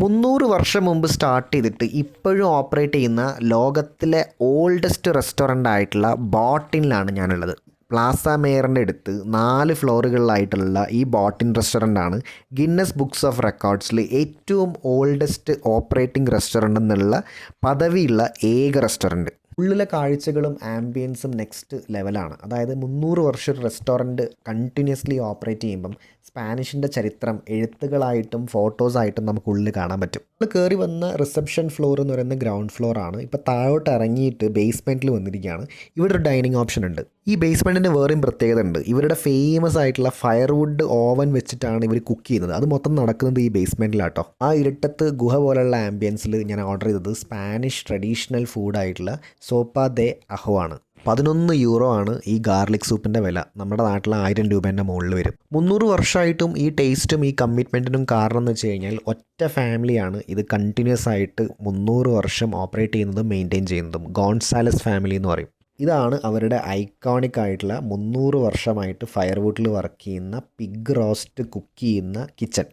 300 വർഷം മുമ്പ് സ്റ്റാർട്ട് ചെയ്തിട്ട് ഇപ്പോഴും ഓപ്പറേറ്റ് ചെയ്യുന്ന ലോകത്തിലെ ഓൾഡസ്റ്റ് റെസ്റ്റോറൻ്റ് ആയിട്ടുള്ള ബോട്ടിനിലാണ് ഞാനുള്ളത്. പ്ലാസ മേയറിൻ്റെ അടുത്ത് 4 ഫ്ലോറുകളിലായിട്ടുള്ള ഈ ബോട്ടിൻ റെസ്റ്റോറൻ്റാണ് ഗിന്നസ് ബുക്സ് ഓഫ് റെക്കോർഡ്സിൽ ഏറ്റവും ഓൾഡസ്റ്റ് ഓപ്പറേറ്റിംഗ് റെസ്റ്റോറൻ്റ് എന്നുള്ള പദവിയുള്ള ഏക റെസ്റ്റോറൻറ്റ്. ഉള്ളിലെ കാഴ്ചകളും ആംബിയൻസും നെക്സ്റ്റ് ലെവലാണ്. അതായത് 300 വർഷം ഒരു റെസ്റ്റോറൻറ്റ് കണ്ടിന്യൂസ്ലി ഓപ്പറേറ്റ് ചെയ്യുമ്പം സ്പാനിഷിൻ്റെ ചരിത്രം എഴുത്തുകളായിട്ടും ഫോട്ടോസായിട്ടും നമുക്ക് ഉള്ളിൽ കാണാൻ പറ്റും. നമ്മൾ കയറി വന്ന റിസപ്ഷൻ ഫ്ലോർ എന്ന് പറയുന്നത് ഗ്രൗണ്ട് ഫ്ലോറാണ്. ഇപ്പോൾ താഴോട്ട് ഇറങ്ങിയിട്ട് ബേസ്മെൻറ്റിൽ വന്നിരിക്കുകയാണ്. ഇവിടെ ഒരു ഡൈനിങ് ഓപ്ഷൻ ഉണ്ട്. ഈ ബേസ്മെൻറ്റിന് വേറെയും പ്രത്യേകത ഉണ്ട്. ഇവരുടെ ഫേമസ് ആയിട്ടുള്ള ഫയർവുഡ് ഓവൻ വെച്ചിട്ടാണ് ഇവർ കുക്ക് ചെയ്യുന്നത്. അത് മൊത്തം നടക്കുന്നത് ഈ ബേസ്മെൻറ്റിലാട്ടോ. ആ ഇരുട്ടത്ത് ഗുഹ പോലുള്ള ആംബിയൻസിൽ ഞാൻ ഓർഡർ ചെയ്തത് സ്പാനിഷ് ട്രഡീഷണൽ ഫുഡായിട്ടുള്ള സോപ്പ ദെ അഹോ ആണ്. 11 യൂറോ ആണ് ഈ ഗാർലിക് സൂപ്പിൻ്റെ വില. നമ്മുടെ നാട്ടിൽ 1000 രൂപേൻ്റെ മുകളിൽ വരും. 300 വർഷമായിട്ടും ഈ ടേസ്റ്റും ഈ കമ്മിറ്റ്മെൻറ്റിനും കാരണം എന്ന് വെച്ച് കഴിഞ്ഞാൽ ഒറ്റ ഫാമിലിയാണ് ഇത് കണ്ടിന്യൂസ് ആയിട്ട് 300 വർഷം ഓപ്പറേറ്റ് ചെയ്യുന്നതും മെയിൻറ്റെയിൻ ചെയ്യുന്നതും. ഗോൺസാലസ് ഫാമിലി എന്ന് പറയും. ഇതാണ് അവരുടെ ഐക്കോണിക് ആയിട്ടുള്ള 300 വർഷമായിട്ട് ഫയർവുഡിൽ വർക്ക് ചെയ്യുന്ന പിഗ് റോസ്റ്റ് കുക്ക് ചെയ്യുന്ന കിച്ചൺ.